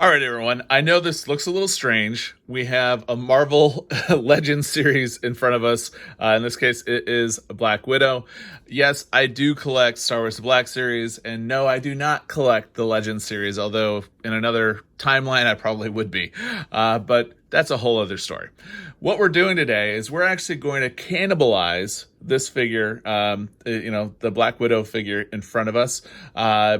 All right, everyone. I know this looks a little strange. We have a Marvel Legends series in front of us. In this case, it is Black Widow. Yes, I do collect Star Wars The Black Series, and no, I do not collect the Legends series, although in another timeline I probably would be. But that's a whole other story. What we're doing today is we're actually going to cannibalize this figure, the Black Widow figure in front of us,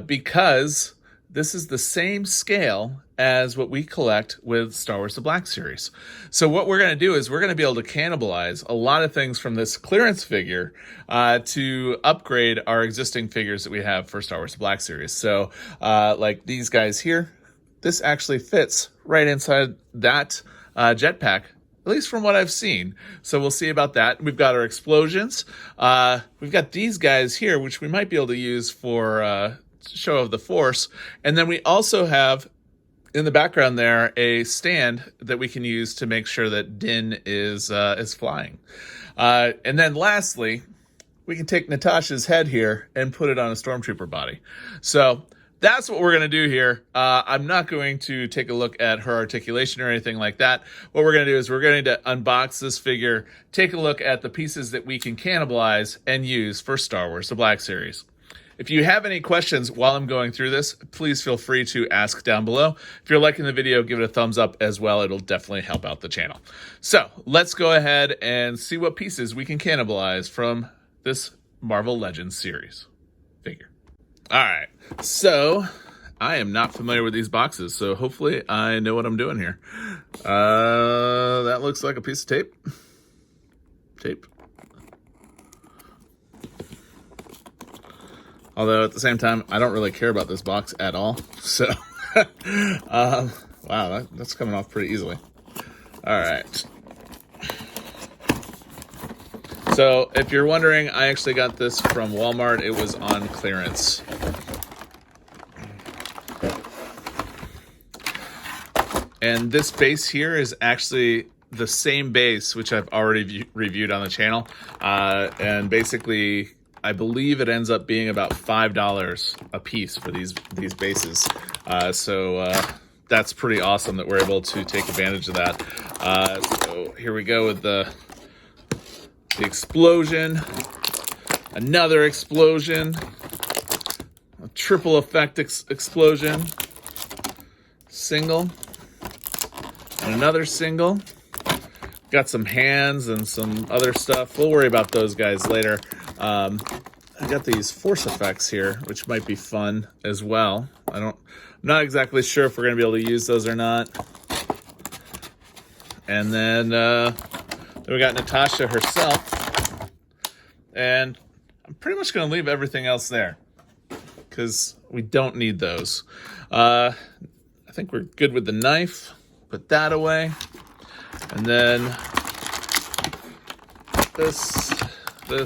because this is the same scale as what we collect with Star Wars The Black Series. So what we're going to do is we're going to be able to cannibalize a lot of things from this clearance figure to upgrade our existing figures that we have for Star Wars The Black Series. So like these guys here, this actually fits right inside that jetpack, at least from what I've seen. So we'll see about that. We've got our explosions. We've got these guys here, which we might be able to use for show of the Force. And then we also have in the background there a stand that we can use to make sure that Din is flying. And then lastly, we can take Natasha's head here and put it on a Stormtrooper body. So that's what we're going to do here. I'm not going to take a look at her articulation or anything like that. What we're going to do is we're going to unbox this figure, take a look at the pieces that we can cannibalize and use for Star Wars The Black Series. If you have any questions while I'm going through this, please feel free to ask down below. If you're liking the video, give it a thumbs up as well. It'll definitely help out the channel. So let's go ahead and see what pieces we can cannibalize from this Marvel Legends series figure. All right, so I am not familiar with these boxes, so hopefully I know what I'm doing here. That looks like a piece of tape. Although at the same time, I don't really care about this box at all. So, wow, that's coming off pretty easily. All right. So if you're wondering, I actually got this from Walmart. It was on clearance. And this base here is actually the same base, which I've already reviewed on the channel. And basically, I believe it ends up being about $5 a piece for these bases. So that's pretty awesome that we're able to take advantage of that. So here we go with the explosion, another explosion, a triple effect explosion, single, and another single. Got some hands and some other stuff. We'll worry about those guys later. I got these force effects here, which might be fun as well. I'm not exactly sure if we're going to be able to use those or not. And then we got Natasha herself. And I'm pretty much going to leave everything else there because we don't need those. I think we're good with the knife. Put that away. And then this, and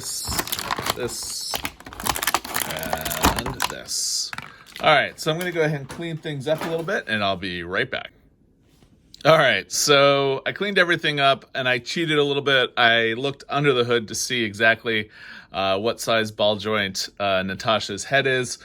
this. All right, so I'm going to go ahead and clean things up a little bit, and I'll be right back. All right, so I cleaned everything up, and I cheated a little bit. I looked under the hood to see exactly what size ball joint Natasha's head is.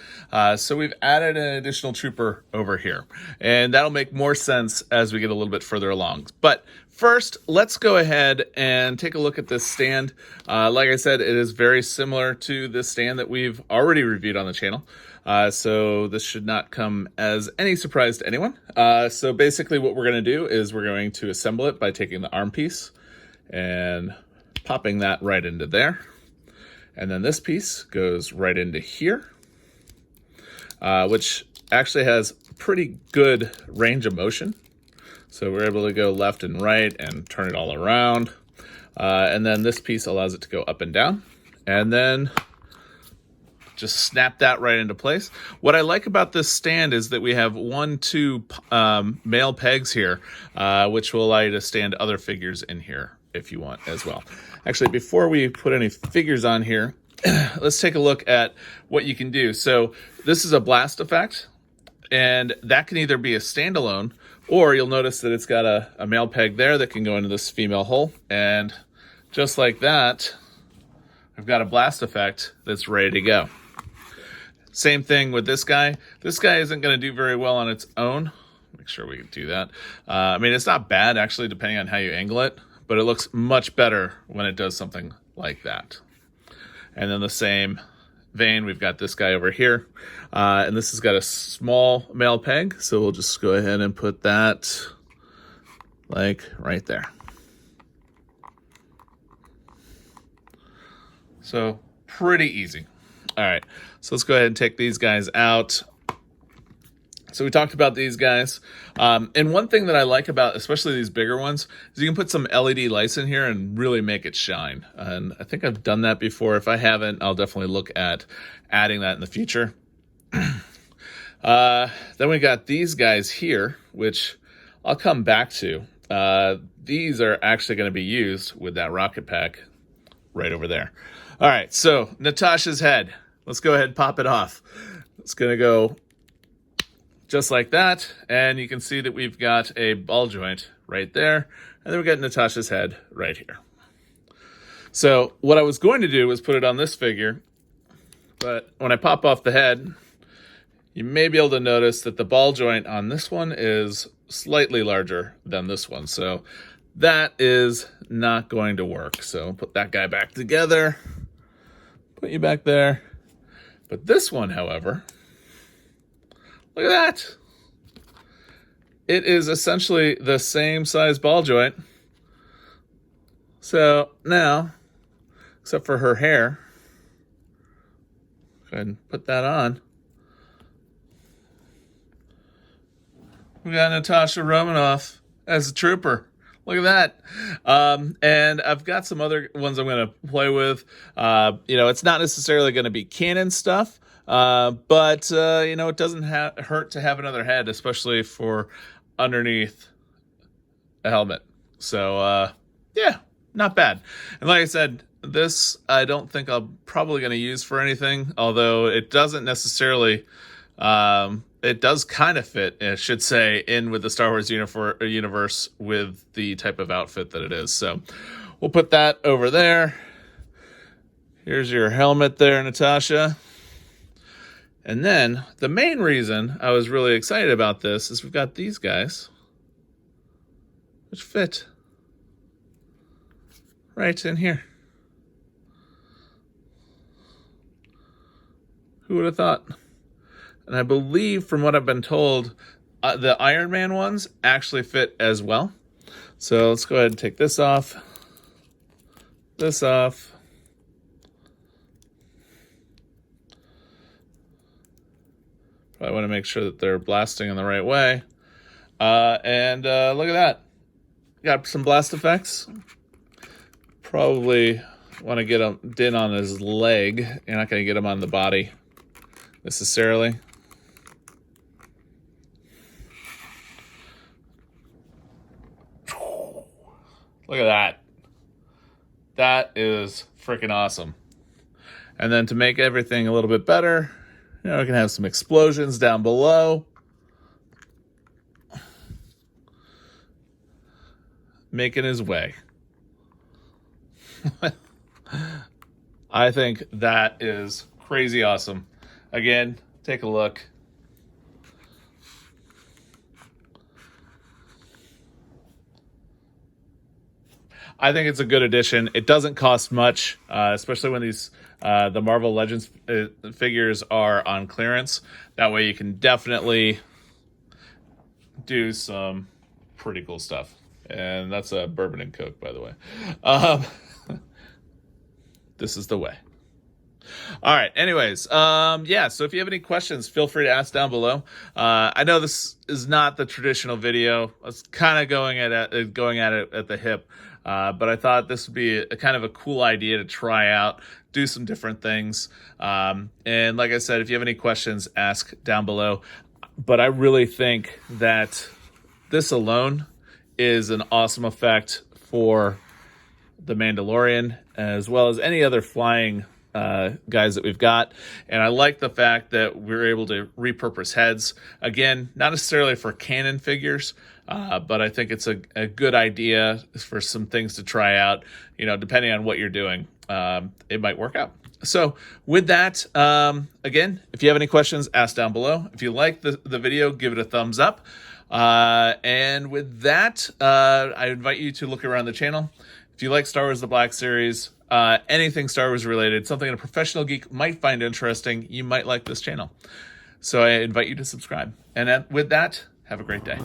So we've added an additional trooper over here, and that'll make more sense as we get a little bit further along. But first, let's go ahead and take a look at this stand. Like I said, it is very similar to this stand that we've already reviewed on the channel. So this should not come as any surprise to anyone. So basically what we're going to do is we're going to assemble it by taking the arm piece and popping that right into there. And then this piece goes right into here, which actually has pretty good range of motion. So we're able to go left and right and turn it all around. And then this piece allows it to go up and down. And then just snap that right into place. What I like about this stand is that we have 2 male pegs here, which will allow you to stand other figures in here if you want as well. Actually, before we put any figures on here, let's take a look at what you can do. So this is a blast effect, and that can either be a standalone, or you'll notice that it's got a male peg there that can go into this female hole. And just like that, I've got a blast effect that's ready to go. Same thing with this guy. This guy isn't going to do very well on its own. Let me make sure we can do that. I mean, it's not bad, actually, depending on how you angle it, but it looks much better when it does something like that. And then the same vein, we've got this guy over here. And this has got a small male peg, so we'll just go ahead and put that like right there. So pretty easy. All right, so let's go ahead and take these guys out. So we talked about these guys. And one thing that I like about, especially these bigger ones, is you can put some LED lights in here and really make it shine. And I think I've done that before. If I haven't, I'll definitely look at adding that in the future. Then we got these guys here, which I'll come back to. These are actually going to be used with that rocket pack right over there. All right, so Natasha's head. Let's go ahead and pop it off. It's going to go just like that, and you can see that we've got a ball joint right there, and then we got Natasha's head right here. So what I was going to do was put it on this figure, but when I pop off the head, you may be able to notice that the ball joint on this one is slightly larger than this one, so that is not going to work. So put that guy back together, put you back there. But this one, however, look at that. It is essentially the same size ball joint. So now, except for her hair, go ahead and put that on. We got Natasha Romanoff as a trooper. Look at that. And I've got some other ones I'm going to play with. It's not necessarily going to be canon stuff. But it doesn't hurt to have another head, especially for underneath a helmet. So, yeah, not bad. And like I said, this I don't think I'm probably going to use for anything, although it doesn't necessarily, it does kind of fit, I should say, in with the Star Wars universe with the type of outfit that it is. So we'll put that over there. Here's your helmet there, Natasha. And then the main reason I was really excited about this is we've got these guys, which fit right in here. Who would have thought? And I believe, from what I've been told, the Iron Man ones actually fit as well. So let's go ahead and take this off, this off. I want to make sure that they're blasting in the right way. And look at that. Got some blast effects. Probably want to get him in on his leg. You're not going to get him on the body necessarily. Look at that. That is freaking awesome. And then to make everything a little bit better, we can have some explosions down below. Making his way. I think that is crazy awesome. Again, take a look. I think it's a good addition. It doesn't cost much, especially when these the Marvel Legends figures are on clearance. That way you can definitely do some pretty cool stuff. And that's a bourbon and Coke, by the way. This is the way. All right. Anyways, so if you have any questions, feel free to ask down below. I know this is not the traditional video. I was kind of going at it at the hip. But I thought this would be a kind of a cool idea to try out, do some different things. And like I said, if you have any questions, ask down below. But I really think that this alone is an awesome effect for the Mandalorian, as well as any other flying guys that we've got. And I like the fact that we're able to repurpose heads. Again, not necessarily for canon figures, but I think it's a good idea for some things to try out. Depending on what you're doing, it might work out. So with that, again, if you have any questions, ask down below. If you like the video, give it a thumbs up. And with that, I invite you to look around the channel. If you like Star Wars The Black Series, anything Star Wars related, something a professional geek might find interesting, you might like this channel. So I invite you to subscribe. And with that, have a great day.